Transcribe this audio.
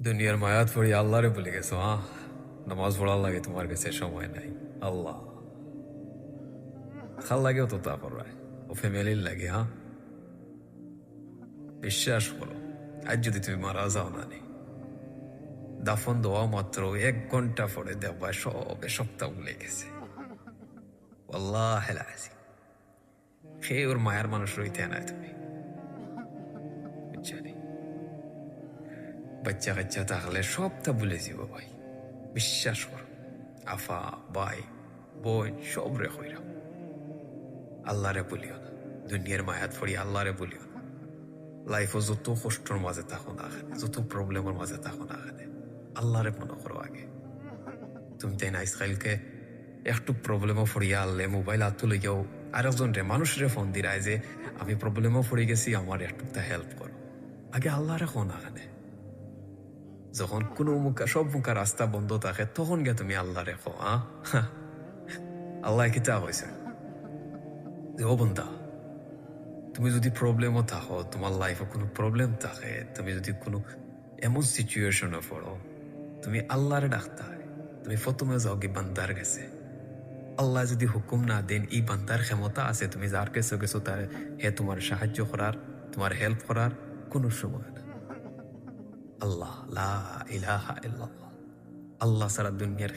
দুনিয়ার মায়াত পড়ি আল্লাহরে ভুলে গেছো, হ্যাঁ? নামাজ পড়ার লাগে তোমার কাছে সময় নাই। আল্লাহ খাল লাগেও তো তা পড়ায়, ও ফ্যামিলির লাগে, হ্যাঁ? বিশ্বাস করো, আজ যদি তুমি মারা যাও না নি, দাফন দেওয়া মাত্র 1 ঘন্টা পরে দেখবা সবে সপ্তাহ ভুলে গেছে। আল্লাহ সে ওর মায়ের মানুষ রইতে নাই তুমি, বুঝছানি? বাচ্চা কাচ্চা থাকলে সবটা ভুলে যাব ভাই, বিশ্বাস করো। আফা, ভাই, বোন সব রে হইরা আল্লাহরে বলিও না। দুনিয়ার মায়াত পড়ি আল্লাহরে বলিও না। লাইফও যত কষ্টর মাঝে থাকো না কেন, যত প্রবলেমের মাঝে থাকো না কেন, আল্লাহরে মনে করো আগে। তুমি তাই না ইসরায়েলকে একটু প্রবলেমও পড়িয়া আনলে মোবাইল হাত তুলে গিয়েও আরেকজন রে মানুষের ফোন দিরায় যে আমি প্রবলেমও পড়ে গেছি, আমার একটু হেল্প করো। আগে আল্লাহরে কো না কেন। যখন কোনো সব মুখা রাস্তা বন্ধ থাকে তখন গে তুমি আল্লাহরে কো। আল্লাহ কিতা হয়েছে যে ও বন্ধা, তুমি যদি প্রবলেমও থাকো, তোমার লাইফে কোনো প্রবলেম থাকে, তুমি যদি কোনো এমন সিচুয়েশনে পড়ো, তুমি আল্লাহরে ডাকতে হয়। তুমি প্রথমে যাও কি বান্দার গেছে। আল্লাহ যদি হুকুম না দেন, এই বান্দার ক্ষমতা আছে তুমি যার কাছে গেছো তার হে তোমার সাহায্য করার, তোমার হেল্প করার কোনো সময় না। আল্লাহ লা ইলাহা ইল্লাল্লাহ, আল্লাহ সারা দুনিয়ার